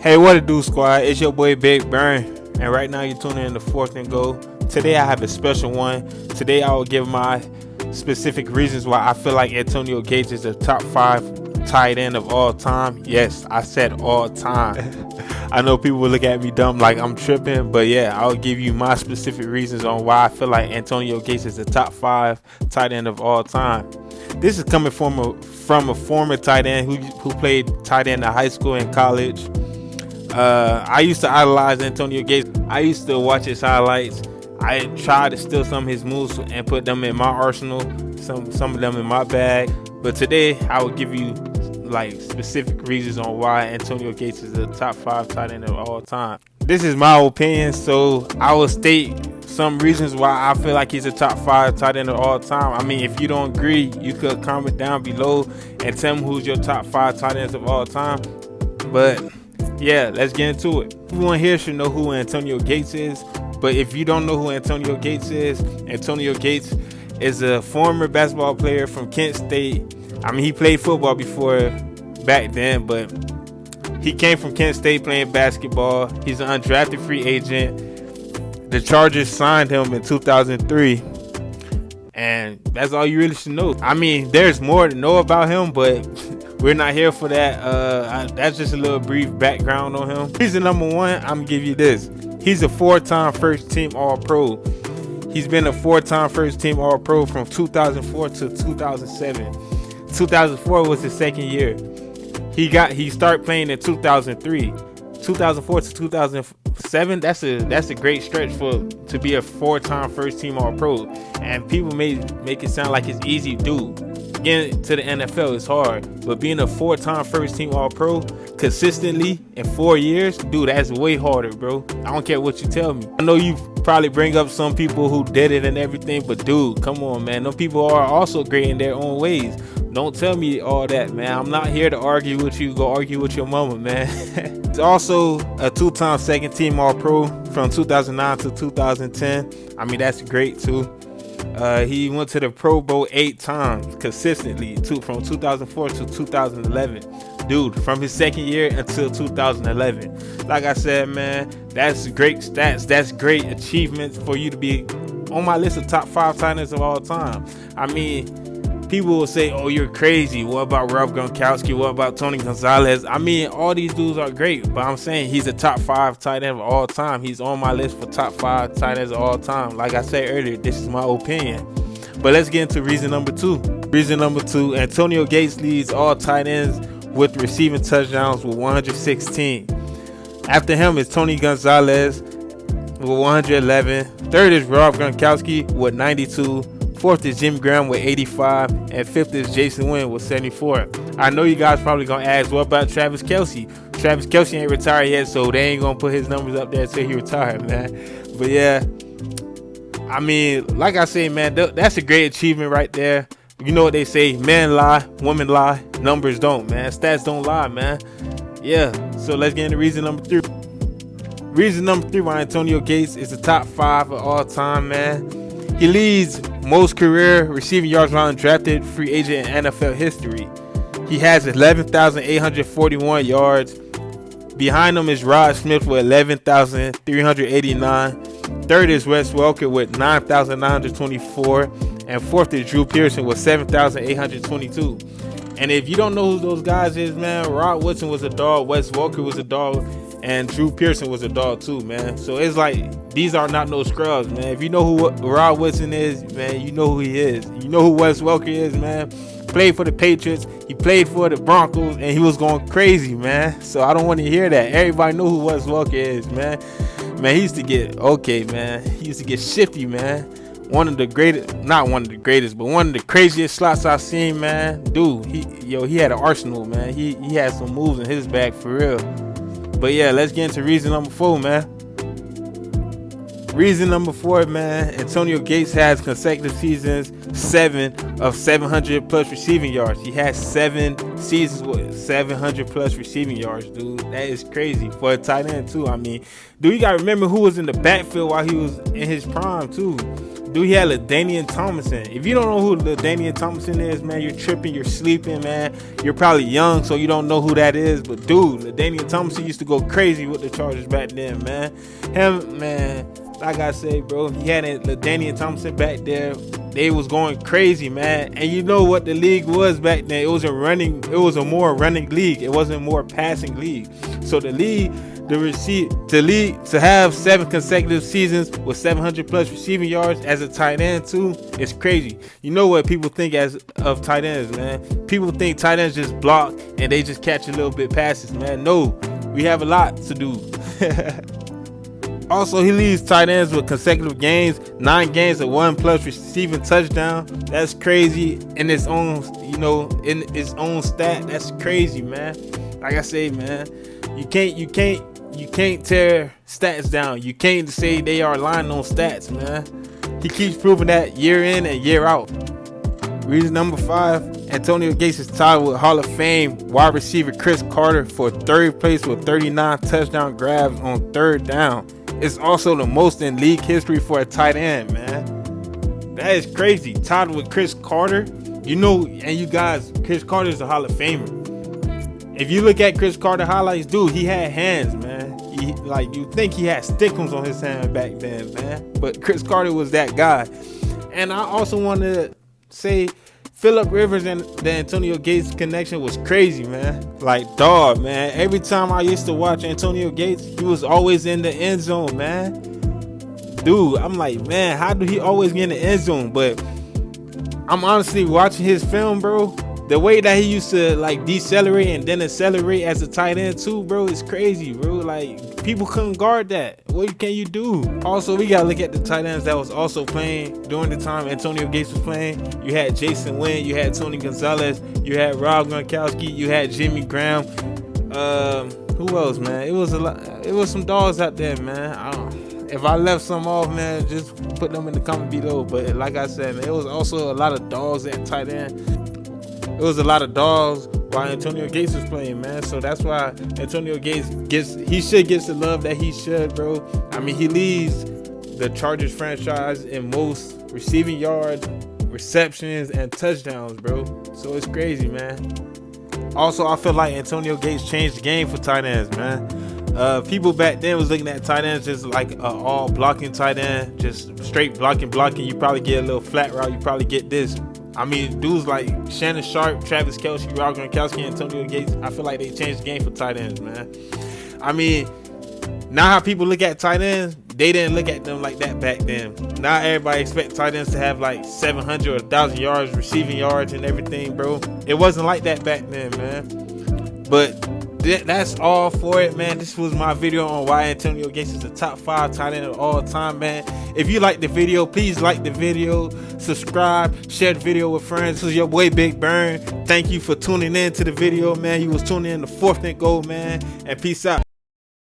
Hey, what it do, squad? It's your boy Big Burn, and right now you're tuning in to Fourth and Goal. Today I have a special one. Today I will give my specific reasons why I feel like Antonio Gates is the top 5 tight end of all time. Yes, I said all time. I know people will look at me dumb like I'm tripping, but yeah, I'll give you my specific reasons on why I feel like Antonio Gates is the top 5 tight end of all time. This is coming from a former tight end who played tight end in high school and college. I used to idolize Antonio Gates. I used to watch his highlights. I tried to steal some of his moves and put them in my arsenal, some of them in my bag. But today, I will give you like specific reasons on why Antonio Gates is the top 5 tight end of all time. This is my opinion, so I will state some reasons why I feel like he's a top 5 tight end of all time. I mean, if you don't agree, you could comment down below and tell me who's your top 5 tight ends of all time. But yeah, let's get into it. Everyone here should know who Antonio Gates is. But if you don't know who Antonio Gates is a former basketball player from Kent State. I mean, he played football before back then, but he came from Kent State playing basketball. He's an undrafted free agent. The Chargers signed him in 2003. And that's all you really should know. I mean, there's more to know about him, but we're not here for that. That's just a little brief background on him. Reason number 1, I'm going to give you this. He's a 4-time first-team All-Pro. He's been a 4-time first-team All-Pro from 2004 to 2007. 2004 was his second year. He started playing in 2003. 2004 to 2007, that's a great stretch to be a 4-time first-team All-Pro. And people make it sound like it's easy to do. Getting to the NFL is hard, but being a 4-time first-team All-Pro consistently in 4 years, dude, that's way harder, bro. I don't care what you tell me. I know you probably bring up some people who did it and everything, but dude, come on, man. Those people are also great in their own ways. Don't tell me all that, man. I'm not here to argue with you. Go argue with your mama, man. He's also a 2-time second-team All-Pro from 2009 to 2010. I mean, that's great too. He went to the Pro Bowl 8 times consistently, from 2004 to 2011. Dude, from his second year until 2011. Like I said, man, that's great stats. That's great achievements for you to be on my list of top 5 tight ends of all time. I mean, people will say, oh, you're crazy. What about Rob Gronkowski? What about Tony Gonzalez? I mean, all these dudes are great, but I'm saying he's a top 5 tight end of all time. He's on my list for top 5 tight ends of all time. Like I said earlier, this is my opinion. But let's get into reason number 2. Reason number 2, Antonio Gates leads all tight ends with receiving touchdowns with 116. After him is Tony Gonzalez with 111. Third is Rob Gronkowski with 92. Fourth is Jim Graham with 85, and fifth is Jason Witten with 74. I know you guys probably gonna ask, what about Travis Kelce? Travis Kelce ain't retired yet, so they ain't gonna put his numbers up there until he retired, man. But yeah, I mean, like I say, man, that's a great achievement right there. You know what they say, men lie, women lie, numbers don't, man. Stats don't lie, man. Yeah, so let's get into reason number 3. Reason number 3 why Antonio Gates is the top 5 of all time, man. He leads most career receiving yards by undrafted free agent in NFL history. He has 11,841 yards. Behind him is Rod Smith with 11,389. Third is Wes Welker with 9,924. And fourth is Drew Pearson with 7,822. And if you don't know who those guys is, man, Rod Woodson was a dog, Wes Welker was a dog, and Drew Pearson was a dog too, man. So it's like, these are not no scrubs, man. If you know who Rod Woodson is, man, you know who he is. You know who Wes Welker is, man. Played for the Patriots. He played for the Broncos, and he was going crazy, man. So I don't want to hear that. Everybody know who Wes Welker is, man. Man, he used to get, he used to get shifty, man. One of the greatest, not one of the greatest, but one of the craziest slots I've seen, man. Dude, he had an arsenal, man. He had some moves in his bag for real. But yeah, let's get into reason number 4, man. Reason number 4, man. Antonio Gates has consecutive seasons 7 of 700 plus receiving yards. He has 7 seasons with 700 plus receiving yards, dude. That is crazy for a tight end too. I mean, dude, you gotta remember who was in the backfield while he was in his prime too. Dude, he had LaDainian Tomlinson. If you don't know who LaDainian Tomlinson is, man, you're tripping, you're sleeping, man. You're probably young, so you don't know who that is. But dude, LaDainian Tomlinson used to go crazy with the Chargers back then, man. Him, man, like I say, bro, he had LaDainian Tomlinson back there. They was going crazy, man. And you know what the league was back then? It was a more running league. It wasn't a more passing league. So the league, to have 7 consecutive seasons with 700 plus receiving yards as a tight end too, it's crazy. You know what people think of tight ends, man? People think tight ends just block and they just catch a little bit passes, man. No, we have a lot to do. Also, he leads tight ends with consecutive games, 9 games of 1+ receiving touchdown. That's crazy in its own, in its own stat. That's crazy, man. Like I say, man, you can't tear stats down. You can't say they are lying on stats, man. He keeps proving that year in and year out. Reason number 5, Antonio Gates is tied with Hall of Fame wide receiver Cris Carter for 3rd place with 39 touchdown grabs on 3rd down. It's also the most in league history for a tight end, man. That is crazy. Tied with Cris Carter. And you guys, Cris Carter is a Hall of Famer. If you look at Cris Carter highlights, dude, he had hands, man. You think he had stickums on his hand back then, man. But Cris Carter was that guy. And I also want to say Phillip Rivers and the Antonio Gates connection was crazy, man. Like, dog, man. Every time I used to watch Antonio Gates, he was always in the end zone, man. Dude, I'm like, man, how do he always get in the end zone? But I'm honestly watching his film, bro. The way that he used to decelerate and then accelerate as a tight end too, bro, is crazy, bro. Like, people couldn't guard that. What can you do? Also, we gotta look at the tight ends that was also playing during the time Antonio Gates was playing. You had Jason Witten, you had Tony Gonzalez, you had Rob Gronkowski, you had Jimmy Graham. Who else, man? It was a lot. It was some dogs out there, man. If I left some off, man, just put them in the comment below. But like I said, man, it was also a lot of dogs at tight end. It was a lot of dogs while Antonio Gates was playing, man. So that's why Antonio Gates should get the love that he should, bro. I mean, he leads the Chargers franchise in most receiving yards, receptions, and touchdowns, bro. So it's crazy, man. Also, I feel like Antonio Gates changed the game for tight ends, man. People back then was looking at tight ends just like all blocking tight end, just straight blocking. You probably get a little flat route. You probably get this. I mean, dudes like Shannon Sharp, Travis Kelce, Rob Gronkowski, Antonio Gates, I feel like they changed the game for tight ends, man. I mean, now how people look at tight ends, they didn't look at them like that back then. Now everybody expect tight ends to have like 700 or 1,000 yards, receiving yards and everything, bro. It wasn't like that back then, man. But that's all for it, man. This was my video on why Antonio Gates is the top 5 tight end of all time, man. If you like the video, please like the video, subscribe, share the video with friends. This is your boy Big Burn. Thank you for tuning in to the video, man. You was tuning in to 4th and Goal, man. And peace out.